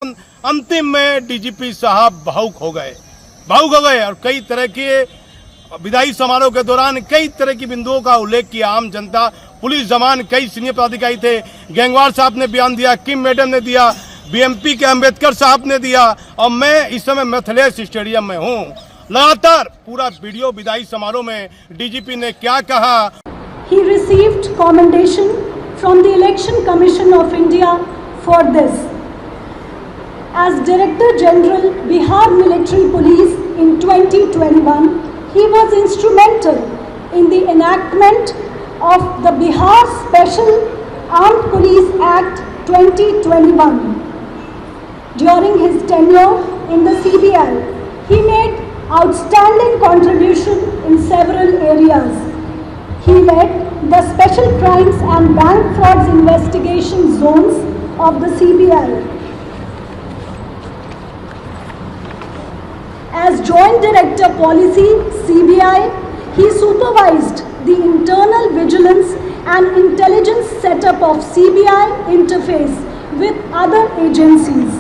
अंतिम में डीजीपी साहब भावुक हो गए और कई तरह के विदाई समारोह के दौरान कई तरह की बिंदुओं का उल्लेख किया। आम जनता, पुलिस जवान, कई सीनियर पदाधिकारी थे। गैंगवार साहब ने बयान दिया, किम मैडम ने दिया, बीएमपी के अंबेडकर साहब ने दिया, और मैं इस समय मिथिलेश स्टेडियम में हूँ। लगातार पूरा वीडियो विदाई समारोह में डीजीपी ने क्या कहा। He received commendation from the Election Commission of India for this. As Director General Bihar Military Police in 2021, he was instrumental in the enactment of the Bihar Special Armed Police Act 2021. During his tenure in the CBI, he made outstanding contribution in several areas. He led the Special Crimes and Bank Frauds Investigation Zones of the CBI. As Joint Director Policy, CBI, he supervised the internal vigilance and intelligence setup of CBI interface with other agencies.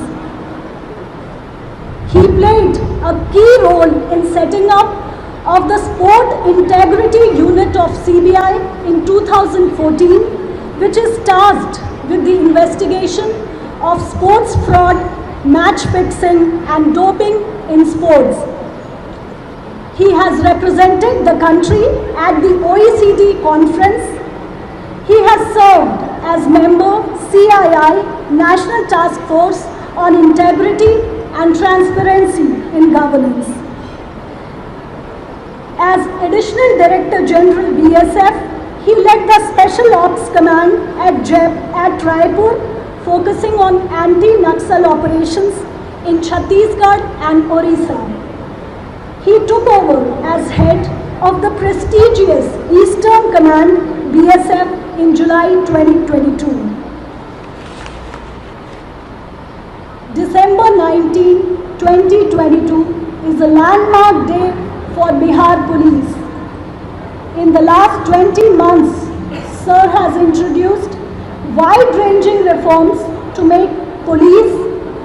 He played a key role in setting up of the Sport Integrity Unit of CBI in 2014, which is tasked with the investigation of sports fraud, match fixing and doping in sports. He has represented the country at the OECD conference. He has served as member CII National Task Force on Integrity and Transparency in Governance. As Additional Director General BSF, he led the Special Ops Command at Raipur, focusing on anti-Naxal operations in Chhattisgarh and Orissa. He took over as head of the prestigious Eastern Command BSF in July 2022. December 19, 2022 is a landmark day for Bihar Police. In the last 20 months, Sir has introduced wide-ranging reforms to make police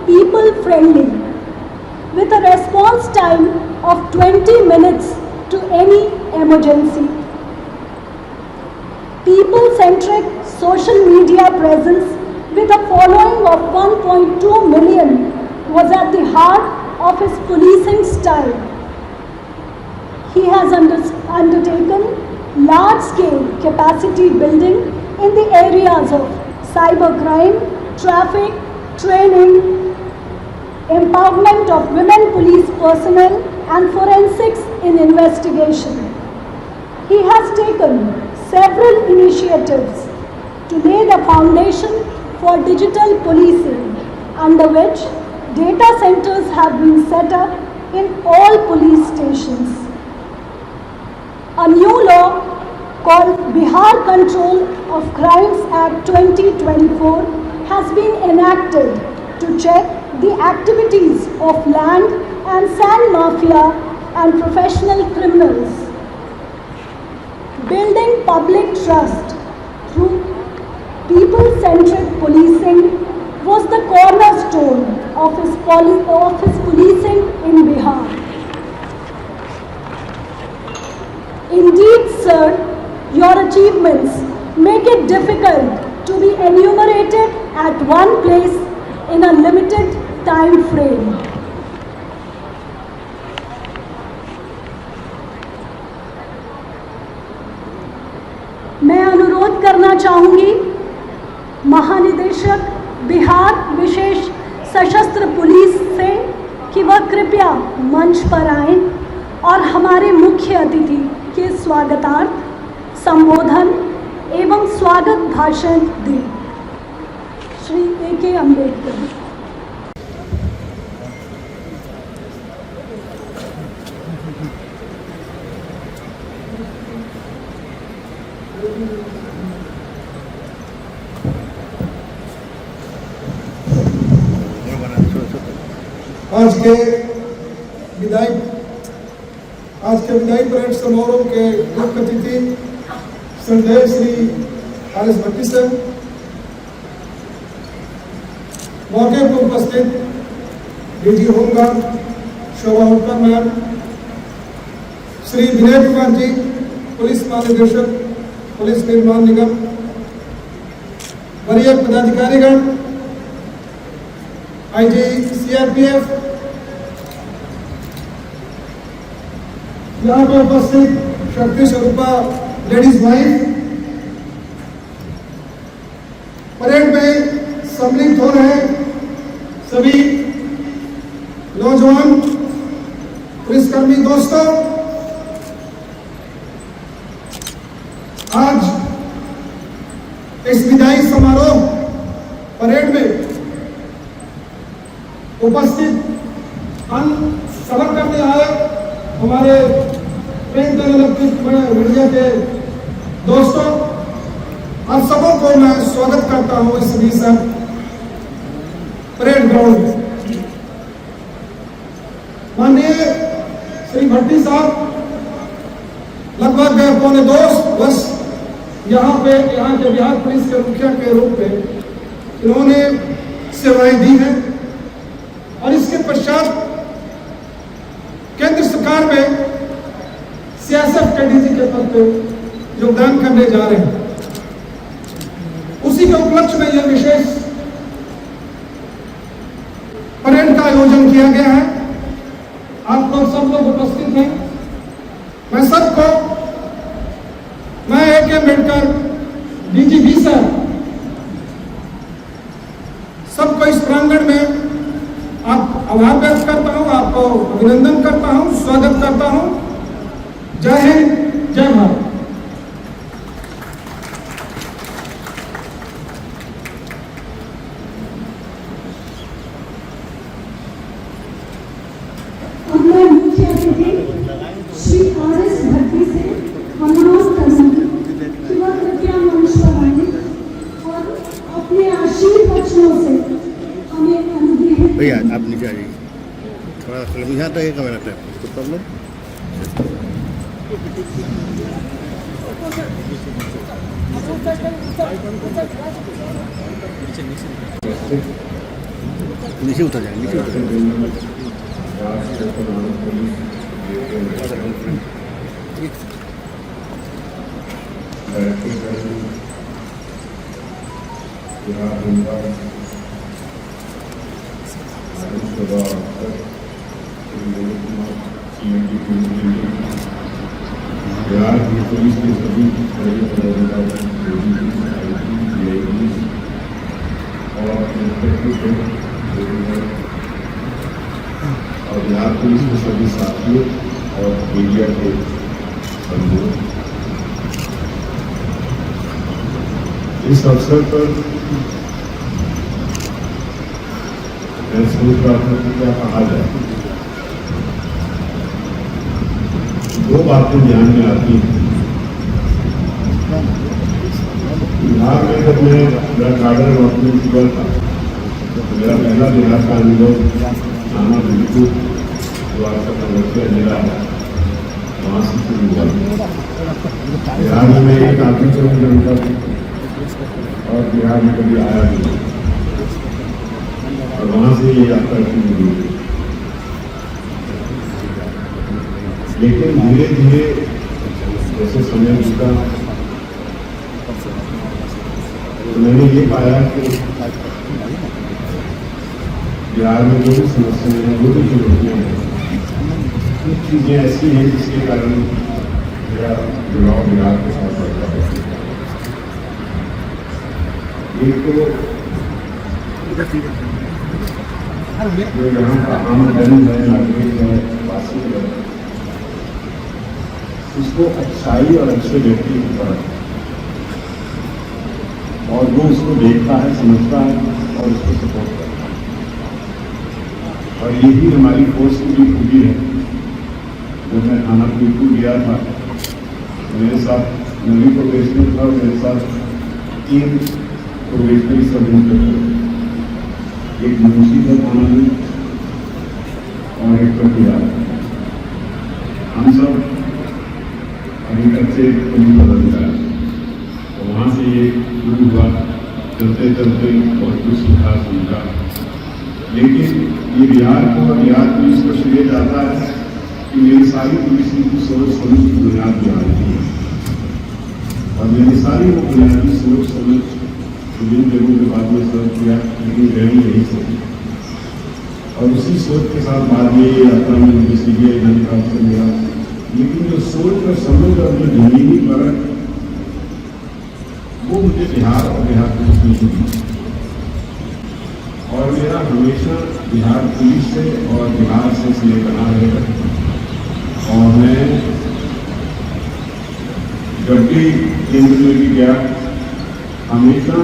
people-friendly, with a response time of 20 minutes to any emergency. People-centric social media presence with a following of 1.2 million was at the heart of his policing style. He has undertaken large-scale capacity building in the areas of cybercrime, traffic, training, empowerment of women police personnel and forensics in investigation. He has taken several initiatives to lay the foundation for digital policing, under which data centers have been set up in all police stations. A new law called Bihar Control of Crimes Act 2024 has been enacted to check the activities of land and sand mafia and professional criminals. Building public trust through people-centric policing was the cornerstone of his policing in Bihar. Indeed, sir, your achievements make it difficult to be enumerated at one place in a limited time frame. मैं अनुरोध करना चाहूँगी महानिदेशक बिहार विशेष सशस्त्र police से कि वह कृपया मंच पर आएं और हमारे मुख्य अतिथि के स्वागतार्थ संबोधन एवं स्वागत भाषण दें। श्री A.K. अम्बेडकर। आज के विदाई परेड समारोह के मुख्य अतिथि श्रद्धेय श्री आर.एस. भट्टी सर, मौके पर उपस्थित डीजी होमगार्ड शोभा होकर मैम, श्री विनय कुमार जी पुलिस महानिदेशक पुलिस निर्माण निगम, वरीय पदाधिकारीगण, आईजी सीआरपीएफ, यहाँ पर उपस्थित शक्ति स्वरूपा लेडीज वाइफ, परेड में सम्मिलित हो रहे सभी नौजवान पुलिसकर्मी दोस्तों, आज इस विदाई समारोह परेड में उपस्थित अन्य सफर करने आए हमारे प्रिंट एंड इलेक्ट्रिक मीडिया के दोस्तों, आप सबों को मैं स्वागत करता हूं इस विशाल परेड ग्राउंड में। माननीय श्री भट्टी साहब लगभग 2.25 वर्ष यहाँ के बिहार पुलिस के मुखिया के रूप में इन्होंने सेवाएं दी हैं और इसके पश्चात केंद्र सरकार में सीएसएफ के डीजी के पद पर योगदान करने जा रहे हैं। उसी के उपलक्ष्य में यह विशेष परेड का आयोजन किया गया है। आप लोग सब लोग उपस्थित हैं। मैं सबको AK अम्बेडकर डीजीपी सर सबको इस प्रांगण में आप आभार व्यक्त करता हूं, आपको अभिनंदन करता हूं, स्वागत करता हूं। जय हिंद, जय भारत। मुख्य अतिथि श्री RS भट्टी से अनुरोध करूंगी कि वह कृपया मंच पर आए और अपने आशीर्वाद वचनों से हमें अनुग्रहित। भैया आप नीचे आ जाइए, थोड़ा फिल्म यहाँ तक कैमरा टाइप तो प्रॉब्लम नीचे उतर जाए, नीचे उतर जाए। बिहार की पुलिस के सभी और बिहार पुलिस के सभी साथियों और मीडिया के बंधुओं, इस अवसर पर मैं सोच रहा था कि क्या कहा जाए। दो बातें ध्यान में आती हैं। बिहार में जब मैं गार्डन वॉकिंग हुआ था तो मेरा पहला बिहार का अनुभव थाना बिल्कुल जो आपका संघर्षीय जिला है वहाँ से शुरू हुआ। बिहार में मैं एक आदमी को नहीं जानता और बिहार में कभी आया नहीं और वहाँ से ये यात्रा शुरू हुई। लेकिन धीरे धीरे जैसे समय बीता तो मैंने ये पाया कि बिहार में जो भी समस्याएं हैं, जो भी चुनौतियाँ हैं, कुछ चीज़ें ऐसी हैं जिसके कारण मेरा जुड़ाव बिहार के साथ बढ़ता है। एक तो जो यहाँ का आमदनी है, नागरिक है, वासी है, उसको अच्छाई और अच्छे व्यक्ति पर और वो उसको देखता है, समझता है और उसको सपोर्ट करता है। और यही हमारी फोर्स की भी खूबी है। जब मैं थाना बिल्कुल गया था मेरे साथ नवी प्रोबेशनर था और मेरे साथ 3 प्रोबेशनरी सब इंस्पेक्टर, एक मुंशी था थाना में और एक पटियाला। हम सब अभी तक से पुलिस बदल गया। तो वहाँ से ये शुरू हुआ, चलते चलते बहुत कुछ सीखा समझा लेकिन ये बिहार पुलिस को श्रेय जाता है कि मेरी सारी पुलिस की सोच समझ की बुनियाद बिहार की है, और मैंने सारी वो बुनियादी सोच समझ विभिन्न जगहों के बाद में सर्व किया, लेकिन रहनी यही सोची, और उसी सोच के साथ बाद में ये यात्रा में मुझे CBI जाने का अवसर मिला। लेकिन जो सोच और समझ और जो जमीनी फर्क, वो मुझे बिहार और बिहार पुलिस में मिली, और मेरा हमेशा बिहार पुलिस से और बिहार से स्नेह बना रहेगा। और मैं जब भी केंद्र में भी गया, हमेशा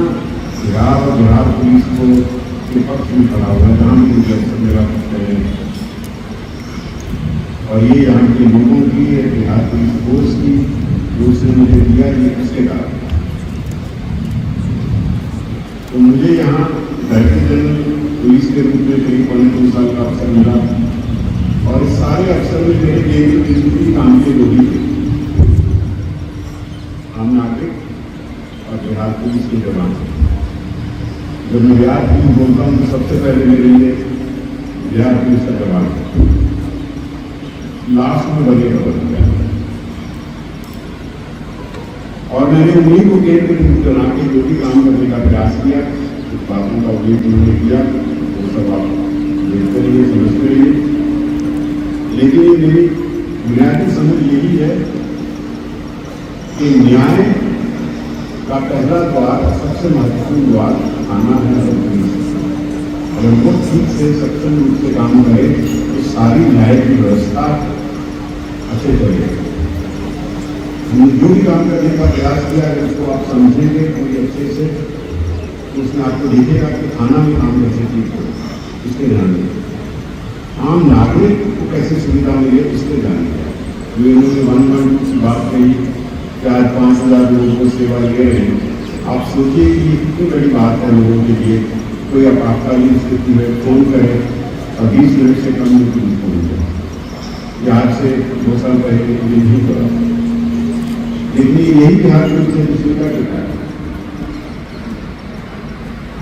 बिहार और बिहार पुलिस को के पक्ष में खड़ा हुआ, जहाँ भी मुझे अवसर मिला करते हैं। और ये यहाँ के लोगों की, बिहार पुलिस फोर्स की, जो उसने मुझे दिया, ये किसके कारण? तो मुझे यहाँ डायरेक्टर जनरल पुलिस के रूप में करीब 2 साल का अवसर मिला, और इस सारे अवसर में मेरे केंद्र की काम के लोग थे, आम नागरिक और बिहार पुलिस के जवान। जब मैं बिहार पुलिस बोलता हूँ तो सबसे पहले मेरे लिए बिहार पुलिस का जवान, लास्ट में बने बन गया। और मैंने उन्हीं को केंद्र बिंदु बना के जो भी काम करने का प्रयास किया, कुछ बातों का उल्लेख उन्होंने किया, वो सब आप देखते रहिए, समझते रहिए। लेकिन ये मेरी बुनियादी समझ यही है कि न्याय का पहला द्वार, सबसे महत्वपूर्ण द्वार थाना है और पुलिस। अगर वो ठीक से सक्षम रूप से काम करे तो सारी न्याय की व्यवस्था अच्छे चलेगी। हमने जो भी काम करने का प्रयास किया, अगर उसको आप समझेंगे पूरी अच्छे से, तो उसमें आपको दिखेगा कि थाना में काम कैसे ठीक हो, इसके ध्यान दें। आम नागरिक को कैसे सुविधा मिले, इसके ध्यान दें। जो इन्होंने 112 की बात कही कि आज 5,000 लोगों को सेवा ले रहे हैं, आप सोचिए कि ये कितनी बड़ी बात है लोगों के लिए। कोई आपातकालीन स्थिति में फोन करे और 20 मिनट से कम में पुलिस फोन करे। आज से 2 साल पहले ये नहीं करा, लेकिन यही बिहार पुलिस ने दूसरे का देखा है।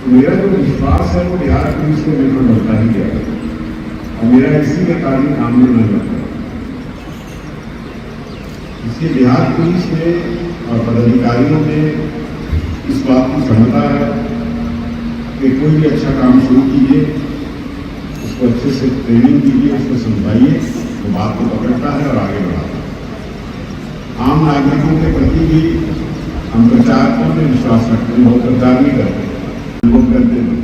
मेरा जो विश्वास है वो बिहार पुलिस के मेरे में बढ़ता ही गया, और मेरा इसी के कारण काम में नहीं लगता। इसलिए बिहार पुलिस में और पदाधिकारियों में इस बात की क्षमता है कि कोई भी अच्छा काम शुरू कीजिए, उसको अच्छे से ट्रेनिंग कीजिए, उसको समझाइए, वो बात को पकड़ता है और आगे बढ़ाता है। आम नागरिकों के प्रति भी हम प्रचारकों में विश्वास रखते हैं, बहुत प्रचार नहीं करते, लोग करते हैं।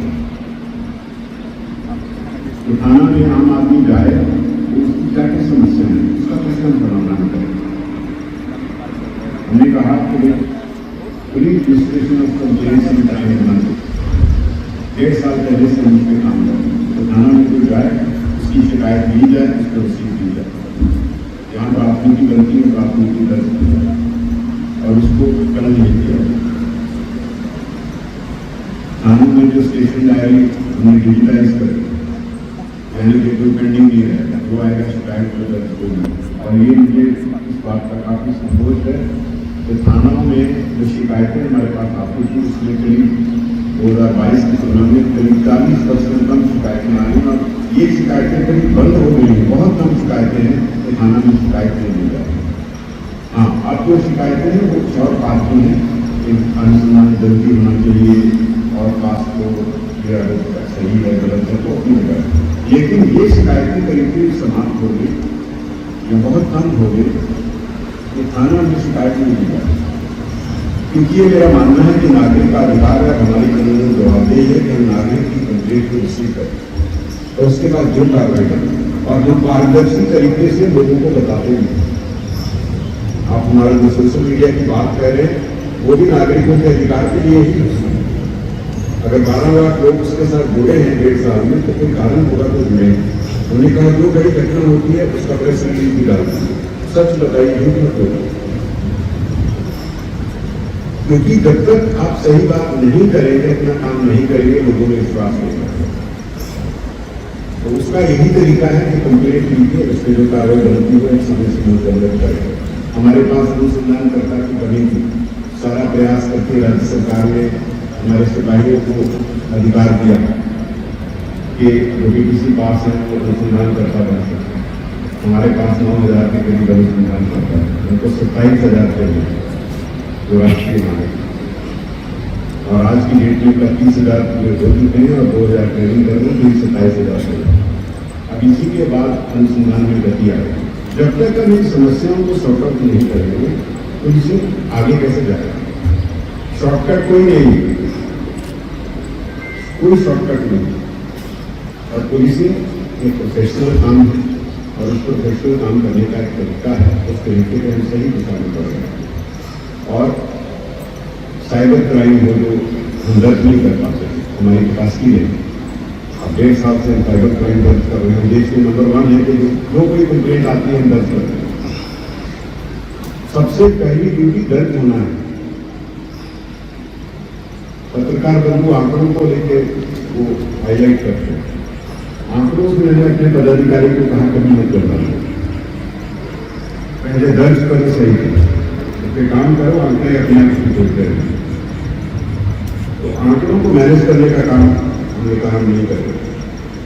तो थाना में आम आदमी जाए तो उसकी क्या क्या समस्या है, उसका कैसे हम समाधान करें। हमने कहा कि police registration of complaints and time 1.5 साल पहले से हम उसके काम करें। तो थाना में कोई जाए, उसकी शिकायत ली जाए, उसको रिसीव की जाए, जहाँ प्राथमिकी गलती है प्राथमिकी दर्ज की जाए, और उसको कलम नहीं किया जाए। थानों में जो स्टेशन डायरी हमने डिजिटाइज करी, यानी कि कोई पेंडिंग नहीं रहेगा, जो आएगा शिकायत को दर्ज होगी। और ये मुझे इस बात का काफ़ी संतोष है कि थानाओं में जो शिकायतें हमारे पास आती थी, उसमें करीब 2022 की तुलना में करीब 40% कम शिकायतें आई, और ये शिकायतें करीब बंद हो गई हैं। बहुत कम शिकायतें हैं कि थाना में शिकायत नहीं दी जाती। हाँ, अब जो शिकायतें हैं वो कुछ और बात की हैं कि अनुसंधान जल्दी होना चाहिए, और पास को सही है गलत है तो अपनी जगह। लेकिन ये शिकायतें करीब समाप्त हो गई या बहुत कम हो गई कि थाना में शिकायत नहीं दी जाती, क्योंकि ये मेरा मानना है कि नागरिक का अधिकार है, हमारी कानूनी जवाबदेही है कि हम नागरिक की कंप्लेंट को रिसीव करें और उसके बाद जो कार्रवाई करें, और जो पारदर्शी तरीके से लोगों को बताते हैं। आप हमारे जो सोशल मीडिया की बात कर रहे हैं, वो भी नागरिकों के अधिकार के लिए ही है। अगर 12 लाख लोग उसके साथ जुड़े हैं 1.5 साल में, तो कोई कारण होगा तो जुड़े। उन्होंने कहा जो बड़ी घटना होती है उसका प्रेस रिलीज भी डालती है, सच बताइए, झूठ मत बोलो। क्योंकि जब तक आप सही बात नहीं करेंगे, अपना काम नहीं करेंगे, लोगों में विश्वास नहीं करेंगे। तो उसका यही तरीका है कि कंप्लेंट लीजिए, उससे जो कार्रवाई गलती हुई समय से गलत करें। हमारे पास अनुसंधानकर्ता की कमी थी, सारा प्रयास करके राज्य सरकार ने हमारे सिपाहियों को अधिकार दिया कि जो किसी पास है वो अनुसंधान करता बन सकता है। हमारे पास 9,000 के करीब अनुसंधान करता है, उनको 27,000 चाहिए जो राष्ट्रीय मांगे, और आज की डेट में 25,000 पूरे हो चुके हैं और 2,000 ट्रेनिंग कर रहे हैं, 27,000 चाहिए। अब इसी के बाद अनुसंधान में गति आएगी। जब तक हम इन समस्याओं को सॉर्ट आउट नहीं करेंगे तो इसे आगे कैसे जाएगा? शॉर्टकट कोई नहीं, कोई शॉर्टकट नहीं। और पुलिसिंग एक प्रोफेशनल काम है और उस प्रोफेशनल काम करने का एक तरीका है, उस तरीके के हम सही दिशा में बढ़ रहे हैं। और साइबर क्राइम हो जो हम दर्ज नहीं कर पाते, हमारी कैपेसिटी नहीं। अब 1.5 साल से हम साइबर क्राइम दर्ज कर रहे हैं, देश में नंबर 1 है कि जो कोई कंप्लेंट आती है हम दर्ज करते हैं। सबसे पहली ड्यूटी दर्ज होना है। पत्रकार बंधु आंकड़ों को लेकर वो हाईलाइट करते हैं, आंकड़ों से मैंने अपने पदाधिकारी को कहा कभी मत करना, पहले दर्ज करो, सही है काम करो, आंकड़े अपने आप से चलते हैं। तो आंकड़ों को मैनेज करने का काम हमने कहा नहीं करें,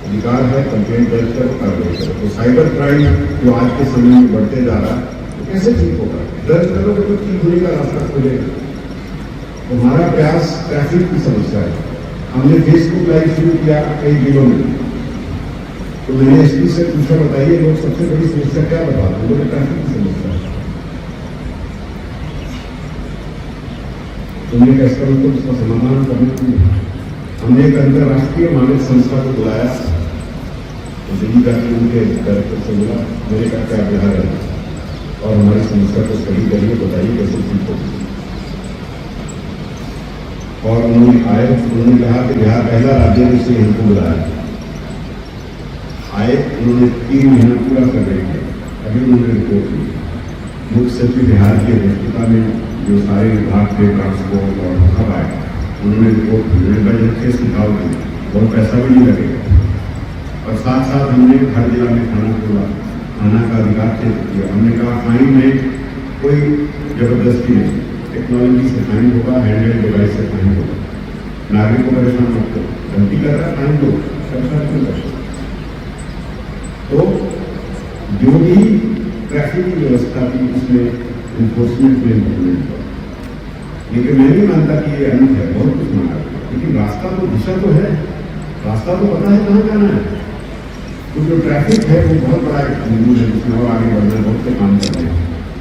अधिकार है कंप्लेंट दर्ज करो, कार्रवाई करो। तो साइबर क्राइम जो आज के समय में बढ़ते जा रहा है तो कैसे ठीक होगा? दर्ज करोगे तो ठीक होने का रास्ता खुलेगा। हमारा प्रयास ट्रैफिक की समस्या है। हमने फेसबुक लाइव शुरू किया कई जिलों में, तो मैंने एसपी से पूछा, बताइए लोग सबसे बड़ी समस्या क्या बताते हैं? बोले ट्रैफिक की समस्या है। तुमने कैसे करो तो उसका समाधान करने के लिए हमने एक अंतर्राष्ट्रीय मानक संस्था को बुलाया, दिल्ली का उनके डायरेक्टर से बोला, मैंने कहा क्या बिहार है और हमारी समस्या को स्टडी करिए, बताइए कैसे ठीक होगी। और उन्होंने आए, उन्होंने कहा कि बिहार पहला राज्य है जिसने हमको बुलाया। आए, उन्होंने 3 महीना पूरा सर्वे किया, अभी उन्होंने रिपोर्ट दी। मुख्य सचिव बिहार की अध्यक्षता में जो सारे विभाग के ट्रांसपोर्ट और सब आए, उन्होंने रिपोर्ट बजट के सुझाव दिए, बहुत पैसा भी नहीं लगेगा। और साथ साथ हमने हर जिला में थाना खोला, थाना का अधिकार क्षेत्र किया। हमने कहा फाइन में कोई जबरदस्ती नहीं, टेक्नोलॉजी से फाइन होगा, हैंडहेल्ड डिवाइस से फाइन होगा। नागरिक को परेशान मत करो, गलती कर रहा है फाइन दो, परेशान क्यों कर। तो जो भी ट्रैफिक की व्यवस्था थी उसमें इन्फोर्समेंट में इम्प्रूवमेंट हुआ, लेकिन मैं नहीं मानता कि ये अंत है, बहुत कुछ माना, लेकिन रास्ता तो दिशा तो है, रास्ता तो पता है कहाँ जाना है। तो जो ट्रैफिक है वो बहुत बड़ा एक बिंदु है जिसमें और आगे बढ़ना है, बहुत से काम करने हैं।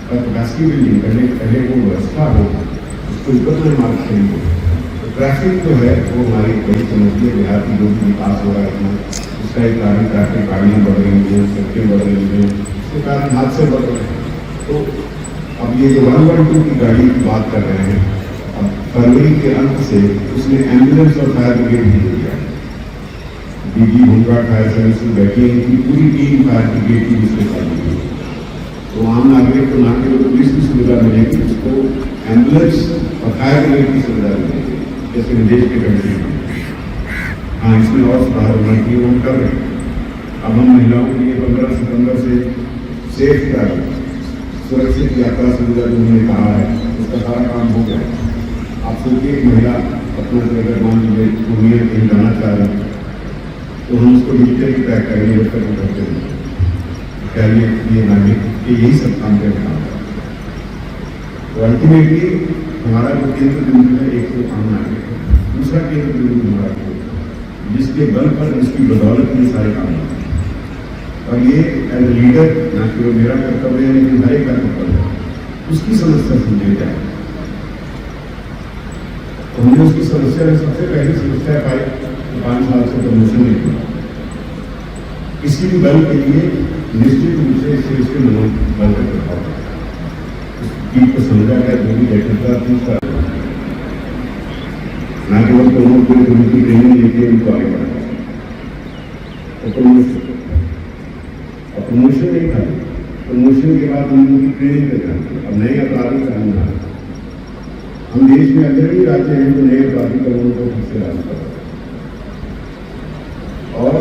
पर कैपेसिटी बिल्डिंग करने के पहले वो व्यवस्था हो, उसको इतना मार्ग चाहिए। तो ट्रैफिक जो है वो हमारी बड़ी समस्या है। बिहार की जो भी विकास हो रहा है इतना, उसका एक कारण ट्रैफिक, गाड़ियाँ बढ़ रही हैं, सड़कें बढ़ रही हैं, उसके कारण हादसे बढ़ रहे हैं। तो अब ये जो 112 की गाड़ी की बात कर रहे हैं, अब फरवरी के अंत से उसने एम्बुलेंस और फायर ब्रिगेड भी दे दिया। डीजी होमगार्ड फायर सर्विस में बैठी है, इनकी पूरी टीम फायर ब्रिगेड की इसमें शामिल हुई। तो आम नागरिक को ना केवल पुलिस की सुविधा मिलेगी, उसको एम्बुलेंस और फायर ब्रिगेड की सुविधा मिलेगी, जैसे विदेश के कंट्री में। हाँ, इसमें और सुधार होना चाहिए, वो कर रहे हैं। अब हम महिलाओं के लिए 15 सितंबर से सेफ ट्रैवल, सुरक्षित यात्रा सुविधा जो उन्होंने कहा है, उसका सारा काम हो गया। आप सोचिए एक महिला अपना अगर मान लीजिए पूर्णिया कहीं जाना चाह रहे हैं तो हम उसको डिजिटली ट्रैक करेंगे जब तक हम करते हैं। क्या ये नागरिक के यही सब काम कर रहा है। तो अल्टीमेटली हमारा जो केंद्र बिंदु है, एक तो आम नागरिक है, दूसरा केंद्र बिंदु हमारा जिसके बल पर, जिसकी बदौलत में सारे काम होते हैं। और ये एज ए लीडर न केवल मेरा कर्तव्य है, लेकिन हर एक का कर्तव्य है, उसकी समस्या समझे जाए। तो हमने उसकी समस्या में सबसे पहली समस्या पाई तो 5 साल से प्रमोशन नहीं हुआ। किसी भी दल के लिए निश्चित रूप से इससे उसके मनोबल का प्रभाव है। उस चीज को समझा गया, जो भी जटिलता थी उसका न केवल प्रमोशन की ट्रेनिंग लेके उनको आगे बढ़ा। प्रमोशन नहीं था, प्रमोशन के बाद हम उनकी ट्रेनिंग पे जाते। अब नए अपराधी का हम हम देश में अग्रणी राज्य हैं तो नए अपराधी कानून को ठीक से लागू कर। और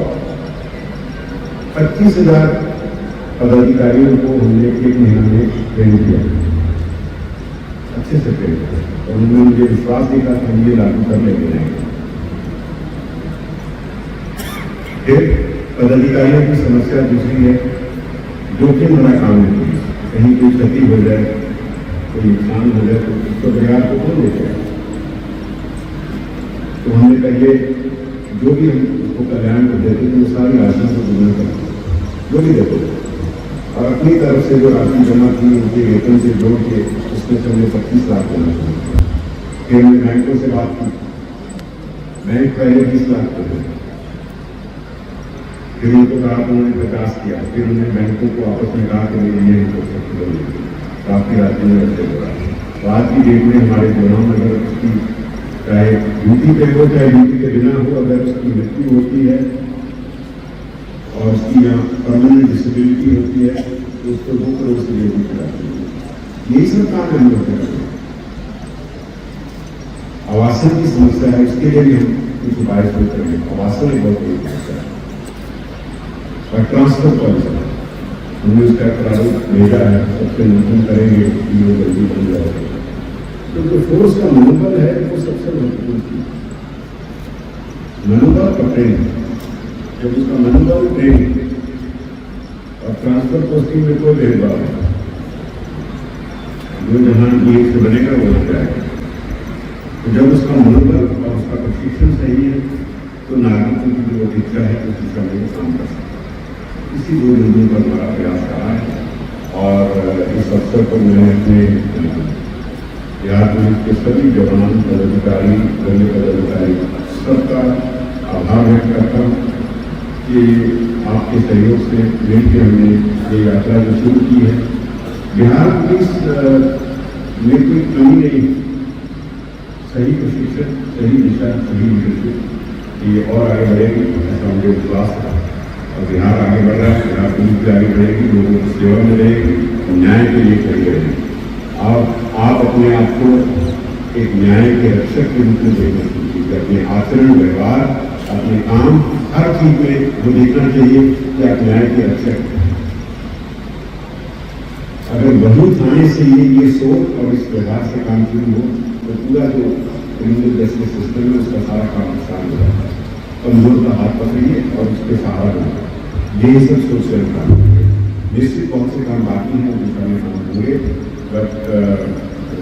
25,000 पदाधिकारियों को हमने 1 महीना में ट्रेन किया, अच्छे से ट्रेन किया, और उन्होंने मुझे विश्वास दिया कि हम ये लागू कर लेते हैं। फिर पदाधिकारियों की समस्या दूसरी है, जोखिम भरा काम है, कहीं कोई क्षति हो जाए, कोई नुकसान हो जाए तो उसको परिवार को कौन देखेगा। तो हमने पहले जो भी हम उसको कल्याण को देते थे वो सारी राशि को दुगना करते जो भी देते और अपनी तरफ से जो राशि जमा की उनके वेतन से जोड़ के उसमें से हमने 25 लाख देना शुरू। फिर हमने बैंकों से बात की, बैंक पहले 20 लाख कर दें, फिर उनको कहा तो उन्होंने 50 किया, फिर उन्होंने बैंकों को आपस में कहा कि ये हो सकते काफी राज्य में रखते हो रहा है। तो आज की डेट में हमारे गुनाहों में अगर उसकी चाहे ड्यूटी पे हो चाहे ड्यूटी के बिना हो, अगर उसकी मृत्यु होती है और उसकी यहाँ परमानेंट डिसेबिलिटी होती है तो उसको 2 करोड़ से लेकर खिलाती है। यही सब काम हम लोग कर रहे हैं। आवासन की समस्या है, उसके लिए भी हम कुछ उपाय सोच रहे हैं। आवासन एक बहुत बड़ी समस्या है और ट्रांसफर पॉलिसी हमने उसका प्रारूप भेजा है, सबसे नियंत्रण करेंगे ये जल्दी बन जाएगा। तो जो फोर्स का मनोबल है वो सबसे महत्वपूर्ण चीज है। मनोबल का ट्रेन, जब उसका मनोबल ट्रेन और ट्रांसफर पोस्टिंग में कोई भेदभाव है, जो जहां ये से बनेगा वो लग जाएगा। तो जब उसका मनोबल और उसका प्रशिक्षण सही है तो नागरिकों की जो इच्छा है उस दिशा में काम कर सकते हैं। इसी 2 बिंदुओं पर हमारा प्रयास रहा है और इस अवसर पर मैंने अपने बिहार पुलिस के सभी जवान, पदाधिकारी, वरीय पदाधिकारी सबका आभार व्यक्त करता हूँ कि आपके सहयोग से मिलकर हमने ये यात्रा जो शुरू की है। बिहार पुलिस में कोई कमी नहीं, सही प्रशिक्षण, सही दिशा, सही लीडरशिप, ये और आगे बढ़ेगी ऐसा मुझे विश्वास है। और बिहार आगे बढ़ रहा है, बिहार पुलिस भी आगे बढ़ेगी, लोगों की सेवा में रहेगी, न्याय के लिए खड़ी रहेगी। आप अपने आप को एक न्याय के रक्षक के रूप में देखना चाहिए। अपने आचरण, व्यवहार, अपने काम, हर चीज में वो देखना चाहिए कि आप न्याय के रक्षक हैं। अगर वही थाने से ये सोच और इस व्यवहार से काम शुरू हो तो पूरा जो क्रिमिनल जस्टिस सिस्टम है उसका सारा काम आसान हो जाता है। कमजोर का हाथ पकड़िए और उसके सहारा दो, यही सब सोच कर काम करेंगे। निश्चित बहुत से काम बाकी हैं जिसका में काम होंगे, बट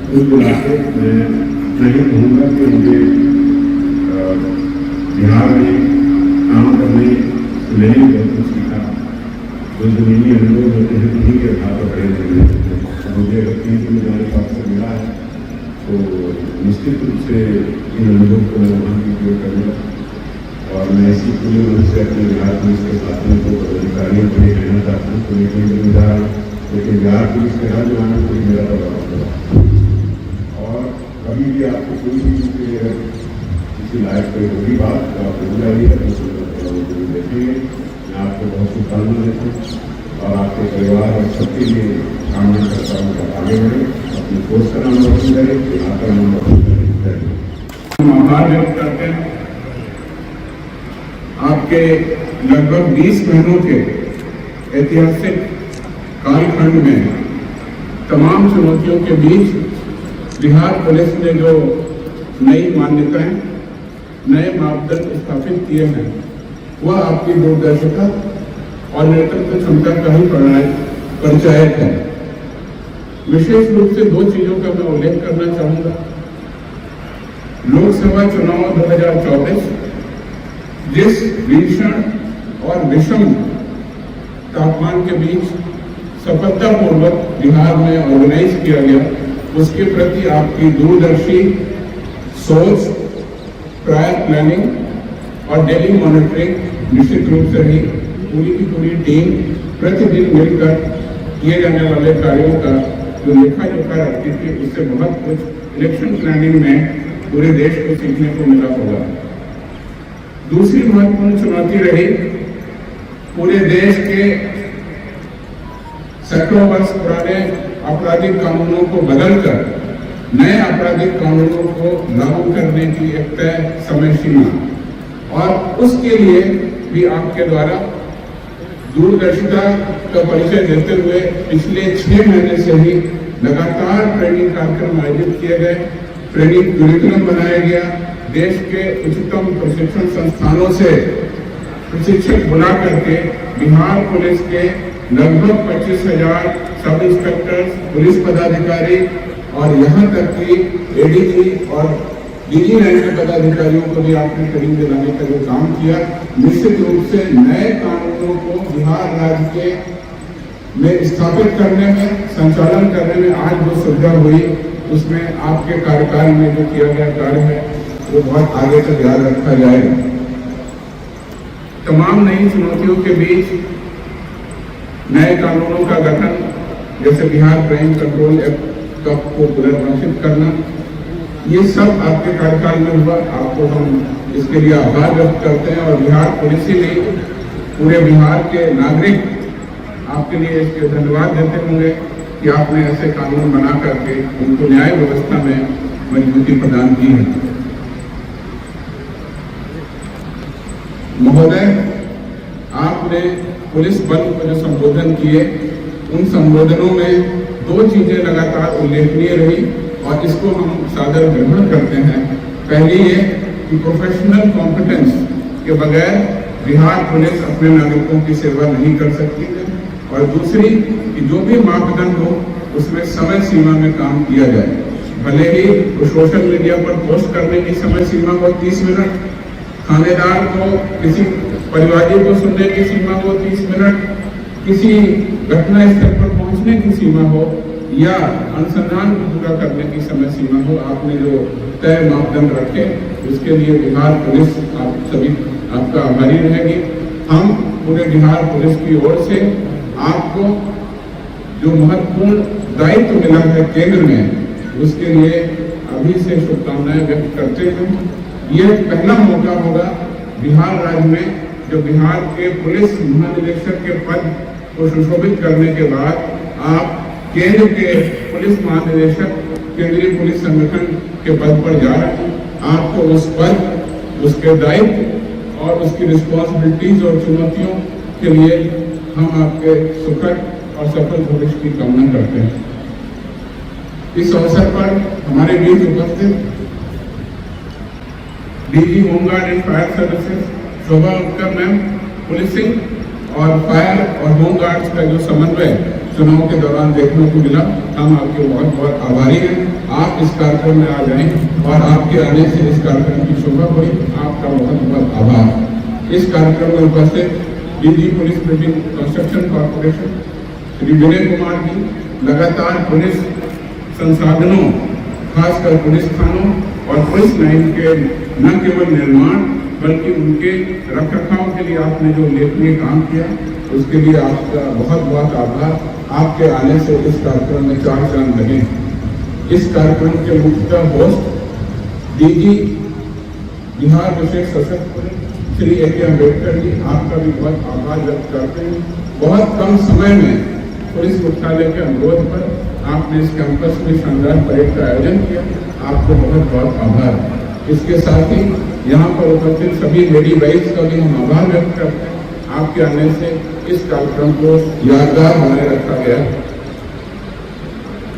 कुल मिला के मैं नहीं कहूँगा कि मुझे बिहार में काम करने से मैंने बहुत कुछ सीखा। जो जमीनी अनुभव होते हैं उन्हीं के आधार पर खड़े होते हैं। मुझे अगर 3 दिन जाने का अवसर मिला है तो निश्चित रूप से इन अनुभव को मैं वहाँ की उपयोग करूँगा और मैं इसी पूरे मन से अपने बिहार पुलिस के साथियों को, पदाधिकारियों को ये कहना चाहता हूँ कि मैं जिम्मेदार, लेकिन बिहार पुलिस के हर जवानों को मेरा दबाव होगा और कभी भी आपको कोई भी अगर किसी लायक कोई होगी बात तो आप जरूर आइएगा, तो देखेंगे। मैं आपको बहुत शुभकामनाएं देता हूँ और आपके परिवार और सबके लिए कामना करता हूँ कि आगे बढ़े, अपने कोर्स का नाम रोशन करें, बिहार का नाम रोशन करें। हम आभार व्यक्त करते हैं आपके लगभग 20 महीनों के ऐतिहासिक कालखंड में तमाम चुनौतियों के बीच बिहार पुलिस ने जो नई मान्यताएं, नए मापदंड स्थापित किए हैं वह आपकी दूरदर्शिता और नेतृत्व क्षमता का ही परिचायक है। विशेष रूप से 2 चीजों का मैं उल्लेख करना चाहूंगा। लोकसभा चुनाव 2024 जिस भीषण और विषम तापमान के बीच सफलतापूर्वक बिहार में ऑर्गेनाइज किया गया, उसके प्रति आपकी दूरदर्शी सोच, प्रायर प्लानिंग और डेली मॉनिटरिंग निश्चित रूप से ही पूरी की पूरी टीम प्रतिदिन मिलकर किए जाने वाले कार्यों का जो लेखा जोखा रखती थी, उससे बहुत कुछ इलेक्शन प्लानिंग में पूरे देश को सीखने को मिला होगा। दूसरी महत्वपूर्ण चुनौती रही पूरे देश के सैकड़ों वर्ष पुराने आपराधिक कानूनों को बदलकर नए आपराधिक कानूनों को लागू करने की एक तय समय सीमा और उसके लिए भी आपके द्वारा दूरदर्शिता का परिचय देते हुए पिछले 6 महीने से ही लगातार ट्रेनिंग कार्यक्रम आयोजित किए गए, ट्रेनिंग करिकुलम बनाया गया, देश के उच्चतम प्रशिक्षण संस्थानों से प्रशिक्षक बुला करके बिहार पुलिस के लगभग 25,000 सब इंस्पेक्टर्स, पुलिस पदाधिकारी और यहाँ तक कि एडीजी और डीजी रैंक के पदाधिकारियों को भी आपने ट्रेनिंग दिलाने का जो काम किया, निश्चित रूप से नए कानूनों को बिहार राज्य के में स्थापित करने में, संचालन करने में आज जो सुविधा हुई, उसमें आपके कार्यकाल में जो किया गया कार्य है वो बहुत आगे तक याद रखा जाएगा। तमाम नई चुनौतियों के बीच नए कानूनों का गठन, जैसे बिहार क्राइम कंट्रोल एक्ट को पुनर्गठित करना, ये सब आपके कार्यकाल में हुआ। आपको हम इसके लिए आभार व्यक्त करते हैं और बिहार पुलिस ही नहीं, पूरे बिहार के नागरिक आपके लिए इसके धन्यवाद देते होंगे कि आपने ऐसे कानून बना करके उनको न्याय व्यवस्था में मजबूती प्रदान की है। महोदय, आपने पुलिस बल को जो संबोधन किए, उन संबोधनों में दो चीजें लगातार उल्लेखनीय रही और इसको हम सादर ग्रहण करते हैं। पहली ये कि प्रोफेशनल कॉम्पिटेंस के बगैर बिहार पुलिस अपने नागरिकों की सेवा नहीं कर सकती है, और दूसरी कि जो भी मापदंड हो उसमें समय सीमा में काम किया जाए। भले ही वो सोशल मीडिया पर पोस्ट करने की समय सीमा हो 30 मिनट, थानेदार को किसी परिवादी को सुनने की सीमा हो 30 मिनट, किसी घटना स्थल पर पहुंचने की सीमा हो या अनुसंधान को पूरा करने की समय सीमा हो, आपने जो तय मापदंड रखे उसके लिए बिहार पुलिस आप सभी आपका आभारी रहेगी। हम पूरे बिहार पुलिस की ओर से आपको जो महत्वपूर्ण दायित्व मिला है केंद्र में, उसके लिए अभी से शुभकामनाएं व्यक्त करते हुए यह पहला मौका होगा बिहार राज्य में जो बिहार के पुलिस महानिदेशक के पद को सुशोभित करने के बाद आप केंद्र के पुलिस महानिदेशक केंद्रीय पुलिस संगठन के पद पर जा रहे हैं। आपको उस पद, उसके दायित्व और उसकी रिस्पॉन्सिबिलिटीज और चुनौतियों के लिए हम आपके सुखद और सफल भविष्य की कामना करते हैं। इस अवसर पर हमारे बीच उपस्थित DG home guard and fire services Shobha Utkar ma'am, policing और फायर और होमगार्ड्स का जो समन्वय चुनाव के दौरान देखने को मिला, हम आपके बहुत बहुत आभारी हैं। आप इस कार्यक्रम में आ जाएं और आपके आने से इस कार्यक्रम की शोभा बढ़ी, आपका बहुत बहुत आभार। इस कार्यक्रम में उपस्थित DG police building construction corporation Shri Vinay Kumar ji लगातार पुलिस संसाधनों, खासकर पुलिस थानों और पुलिस लाइन के न केवल निर्माण बल्कि उनके रखरखाव के लिए आपने जो उल्लेखनीय काम किया, उसके लिए आपका बहुत बहुत आभार। आपके आने से इस कार्यक्रम में चार चांद लगे। इस कार्यक्रम के मुख्य होस्ट डीजी बिहार विशेष सशस्त्र श्री ए.के. अम्बेडकर जी, आपका भी बहुत आभार व्यक्त करते हैं। बहुत कम समय में पुलिस मुख्यालय के अनुरोध पर आपने इस कैंपस में शानदार परेड का आयोजन किया, आपको बहुत बहुत आभार। इसके साथ ही यहाँ पर उपस्थित सभी लेडी वाइज का भी हम आभार व्यक्त करते हैं। आपके आने से इस कार्यक्रम को यादगार बनाए रखा गया।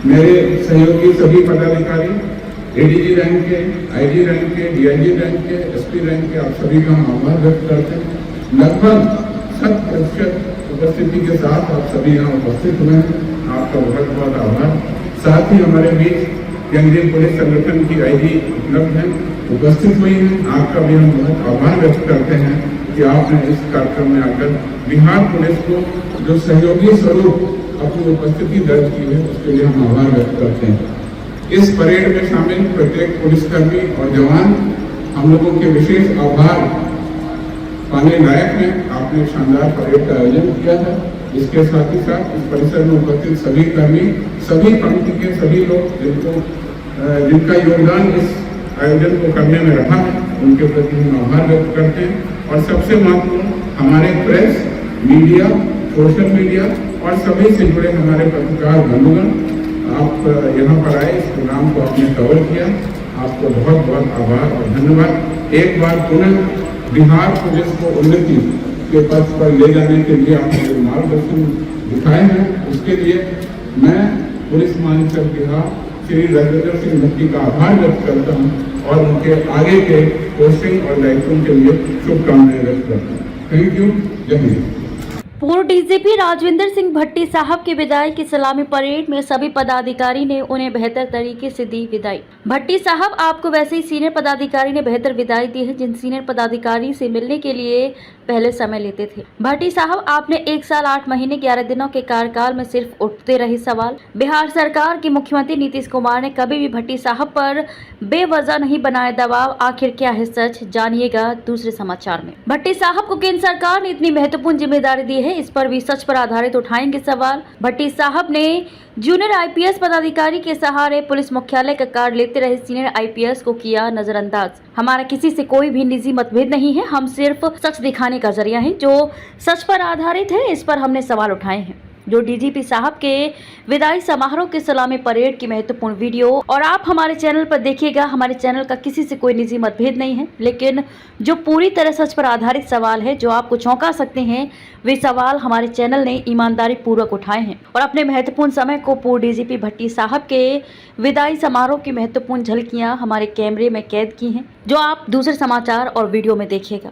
मेरे सहयोगी सभी पदाधिकारी, एडीजी रैंक के, आईजी रैंक के, डीआईजी रैंक के, एसपी रैंक के, आप सभी का हम आभार व्यक्त करते हैं। लगभग 100% उपस्थिति के साथ आप सभी यहाँ उपस्थित हुए हैं, आपका बहुत बहुत आभार। साथ ही हमारे बीच केंद्रीय पुलिस संगठन की आईजी उपलब्ध हैं, उपस्थित हुई हैं, आपका भी हम बहुत आभार व्यक्त करते हैं कि आपने इस कार्यक्रम में आकर बिहार पुलिस को जो सहयोगी स्वरूप अपनी उपस्थिति दर्ज की है, उसके लिए हम आभार व्यक्त करते हैं। इस परेड में शामिल प्रत्येक पुलिसकर्मी और जवान हम लोगों के विशेष आभार पाने लायक हैं। आपने शानदार परेड का आयोजन किया है। इसके साथ ही साथ इस परिसर में उपस्थित सभी कर्मी, सभी पंक्ति के सभी लोग जिनका योगदान इस आयोजन को करने में रहा है, उनके प्रति हम आभार व्यक्त करते हैं। और सबसे महत्वपूर्ण हमारे प्रेस, मीडिया, सोशल मीडिया और सभी से जुड़े हमारे पत्रकार बंधुगण, आप यहाँ पर आए, इस प्रोग्राम को आपने कवर किया, आपको बहुत बहुत आभार और धन्यवाद। एक बार पुनः बिहार पुलिस को उन्नति के पथ पर ले जाने के लिए आपने जो मार्गदर्शन दिखाए हैं, उसके लिए मैं पुलिस महानिदेशक बिहार श्री राजेंद्र सिंह भट्टी का आभार व्यक्त करता हूँ और उनके आगे के पोस्टिंग और दायित्वों के लिए शुभकामनाएं व्यक्त करता हूँ। Thank you. जय हिंद। पूर्व डीजीपी राजविंदर सिंह भट्टी साहब की विदाई की सलामी परेड में सभी पदाधिकारी ने उन्हें बेहतर तरीके से दी विदाई। भट्टी साहब, आपको वैसे ही सीनियर पदाधिकारी ने बेहतर विदाई दी है, जिन सीनियर पदाधिकारी से मिलने के लिए पहले समय लेते थे। भट्टी साहब, आपने 1 साल 8 महीने 11 दिनों के कार्यकाल में सिर्फ उठते रहे सवाल। बिहार सरकार के मुख्यमंत्री नीतीश कुमार ने कभी भी भट्टी साहब पर बेवजह नहीं बनाया दबाव। आखिर क्या है सच, जानिएगा दूसरे समाचार में। भट्टी साहब को केंद्र सरकार ने इतनी महत्वपूर्ण जिम्मेदारी दी है, इस पर भी सच पर आधारित उठाएंगे सवाल। भट्टी साहब ने जूनियर आईपीएस पदाधिकारी के सहारे पुलिस मुख्यालय का कार्ड लेते रहे सीनियर आईपीएस को किया नजरअंदाज। हमारा किसी से कोई भी निजी मतभेद नहीं है, हम सिर्फ सच दिखाने का जरिया है जो सच पर आधारित है, इस पर हमने सवाल उठाए हैं। जो डीजीपी साहब के विदाई समारोह के सलामी परेड की महत्वपूर्ण वीडियो और आप हमारे चैनल पर देखिएगा। हमारे चैनल का किसी से कोई निजी मतभेद नहीं है, लेकिन जो पूरी तरह सच पर आधारित सवाल है, जो आपको चौंका सकते हैं, वे सवाल हमारे चैनल ने ईमानदारी पूर्वक उठाए हैं और अपने महत्वपूर्ण समय को पूर्व डीजीपी भट्टी साहब के विदाई समारोह की महत्वपूर्ण झलकियां हमारे कैमरे में कैद की हैं, जो आप दूसरे समाचार और वीडियो में देखिएगा।